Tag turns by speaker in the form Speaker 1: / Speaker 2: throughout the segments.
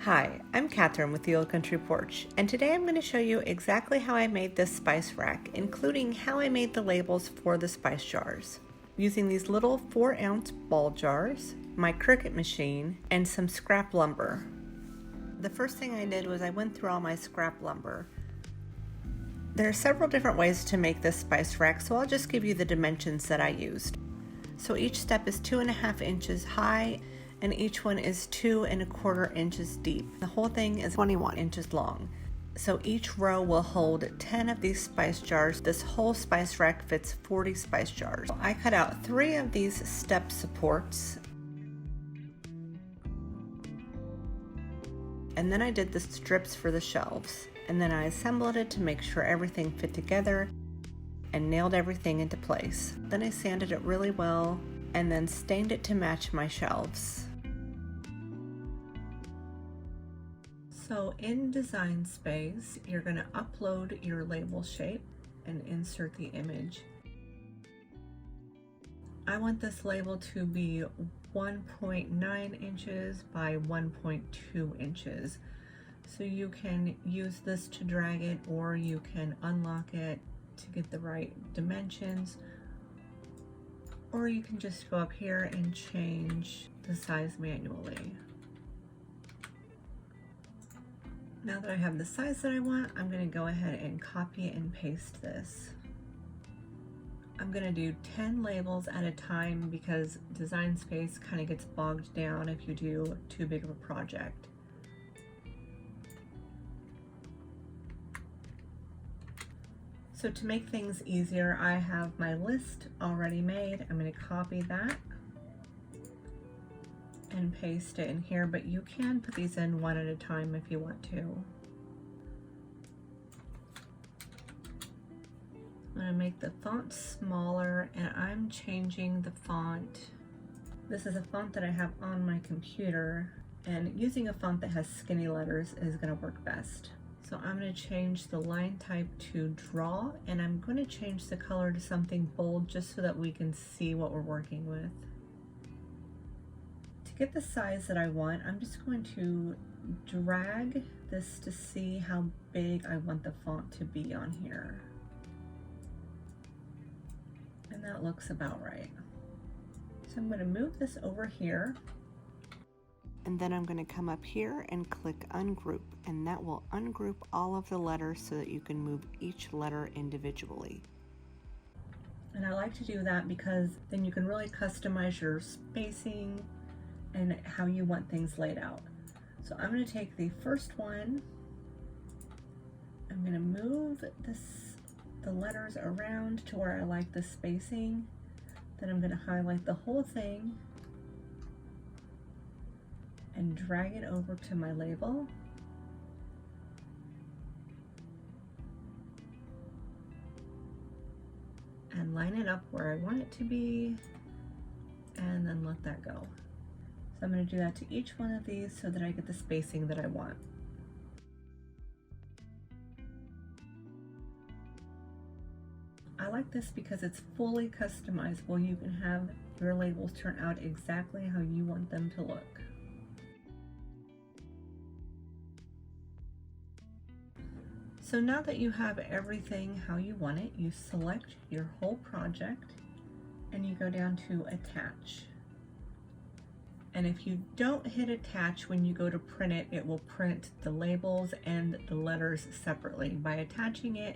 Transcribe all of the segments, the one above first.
Speaker 1: Hi, I'm Catherine with the Old Country Porch, and today I'm going to show you exactly how I made this spice rack, including how I made the labels for the spice jars. Using these little 4-ounce ball jars, my Cricut machine, and some scrap lumber. The first thing I did was I went through all my scrap lumber. There are several different ways to make this spice rack, so I'll just give you the dimensions that I used. So each step is 2.5 inches high, and each one is 2¼ inches deep. The whole thing is 21 inches long. So each row will hold 10 of these spice jars. This whole spice rack fits 40 spice jars. I cut out 3 of these step supports, and then I did the strips for the shelves, and then I assembled it to make sure everything fit together and nailed everything into place. Then I sanded it really well and then stained it to match my shelves. So in Design Space, you're going to upload your label shape and insert the image. I want this label to be 1.9 inches by 1.2 inches. So you can use this to drag it, or you can unlock it to get the right dimensions, or you can just go up here and change the size manually. Now that I have the size that I want, I'm going to go ahead and copy and paste this. I'm going to do 10 labels at a time because Design Space kind of gets bogged down if you do too big of a project. So to make things easier, I have my list already made. I'm going to copy that and paste it in here, but you can put these in one at a time if you want to. I'm going to make the font smaller, and I'm changing the font. This is a font that I have on my computer, and using a font that has skinny letters is going to work best. So I'm going to change the line type to draw, and I'm going to change the color to something bold just so that we can see what we're working with. To get the size that I want, I'm just going to drag this to see how big I want the font to be on here. And that looks about right. So I'm going to move this over here. And then I'm going to come up here and click ungroup, and that will ungroup all of the letters so that you can move each letter individually. And I like to do that because then you can really customize your spacing and how you want things laid out. So I'm going to take the first one, I'm going to move the letters around to where I like the spacing, then I'm going to highlight the whole thing and drag it over to my label. And line it up where I want it to be, and then let that go. So I'm going to do that to each one of these so that I get the spacing that I want. I like this because it's fully customizable. You can have your labels turn out exactly how you want them to look. So now that you have everything how you want it, you select your whole project and you go down to attach. And if you don't hit attach when you go to print it, it will print the labels and the letters separately. By attaching it,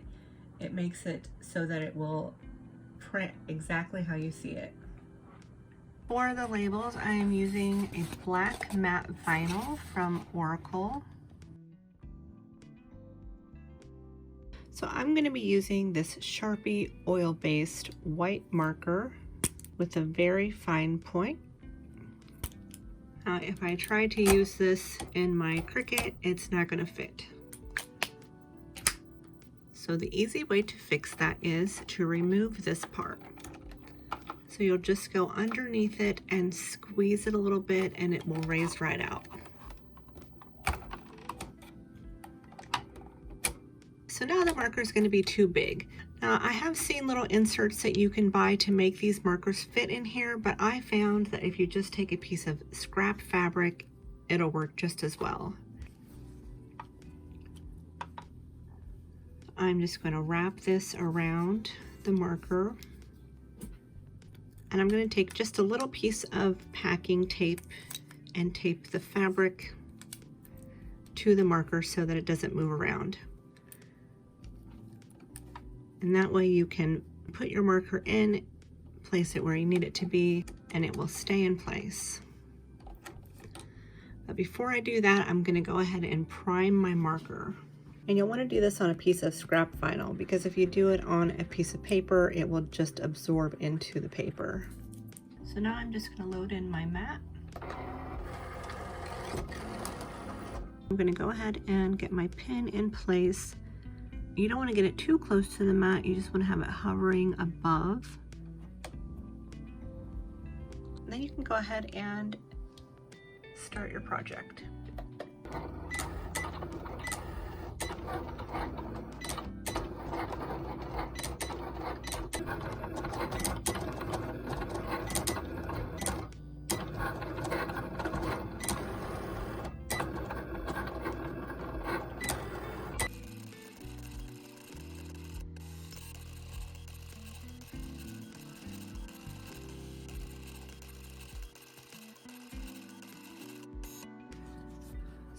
Speaker 1: it makes it so that it will print exactly how you see it. For the labels, I am using a black matte vinyl from Oracal. So I'm going to be using this Sharpie oil-based white marker with a very fine point. Now, if I try to use this in my Cricut, it's not going to fit. So the easy way to fix that is to remove this part. So you'll just go underneath it and squeeze it a little bit, and it will raise right out. So now the marker is going to be too big. Now I have seen little inserts that you can buy to make these markers fit in here, but I found that if you just take a piece of scrap fabric, it'll work just as well. I'm just going to wrap this around the marker. And I'm going to take just a little piece of packing tape and tape the fabric to the marker so that it doesn't move around. And that way you can put your marker in, place it where you need it to be, and it will stay in place. But before I do that, I'm going to go ahead and prime my marker. And you'll want to do this on a piece of scrap vinyl, because if you do it on a piece of paper, it will just absorb into the paper. So now I'm just going to load in my mat. I'm going to go ahead and get my pin in place. You don't want to get it too close to the mat, you just want to have it hovering above. And then you can go ahead and start your project.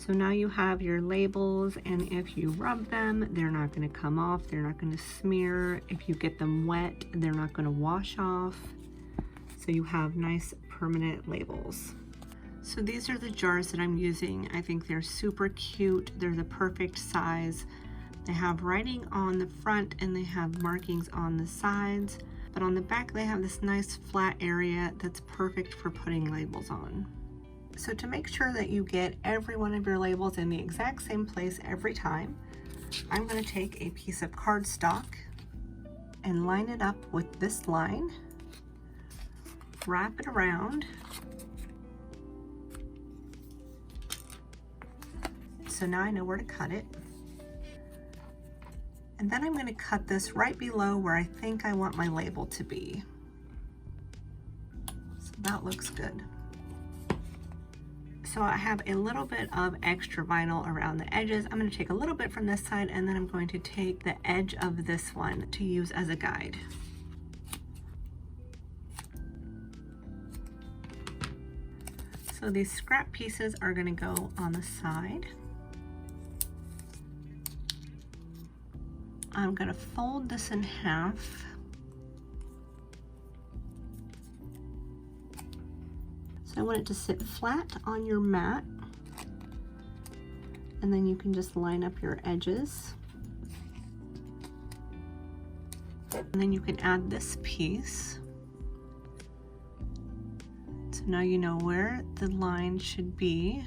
Speaker 1: So now you have your labels, and if you rub them, they're not going to come off, they're not going to smear. If you get them wet, they're not going to wash off. So you have nice permanent labels. So these are the jars that I'm using. I think they're super cute. They're the perfect size. They have writing on the front and they have markings on the sides, but on the back they have this nice flat area that's perfect for putting labels on. So to make sure that you get every one of your labels in the exact same place every time, I'm going to take a piece of cardstock and line it up with this line, wrap it around. So now I know where to cut it. And then I'm going to cut this right below where I think I want my label to be. So that looks good. So I have a little bit of extra vinyl around the edges. I'm going to take a little bit from this side, and then I'm going to take the edge of this one to use as a guide. So these scrap pieces are going to go on the side. I'm going to fold this in half. So I want it to sit flat on your mat, and then you can just line up your edges. And then you can add this piece. So now you know where the line should be.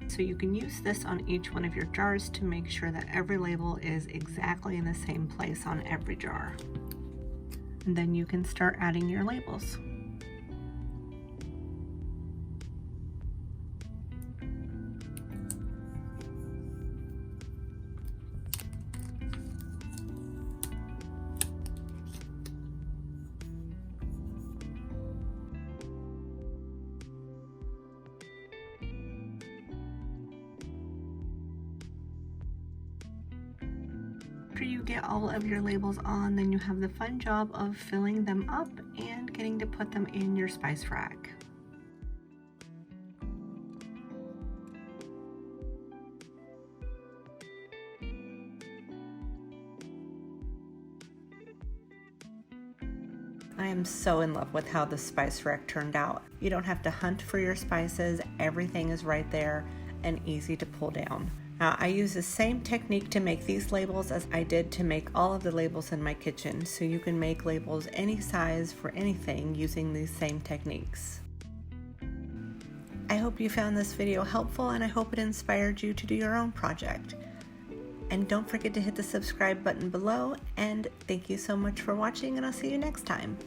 Speaker 1: So you can use this on each one of your jars to make sure that every label is exactly in the same place on every jar. And then you can start adding your labels. After you get all of your labels on, then you have the fun job of filling them up and getting to put them in your spice rack. I am so in love with how the spice rack turned out. You don't have to hunt for your spices, everything is right there and easy to pull down. Now, I use the same technique to make these labels as I did to make all of the labels in my kitchen, so you can make labels any size for anything using these same techniques. I hope you found this video helpful, and I hope it inspired you to do your own project. And don't forget to hit the subscribe button below, and thank you so much for watching, and I'll see you next time.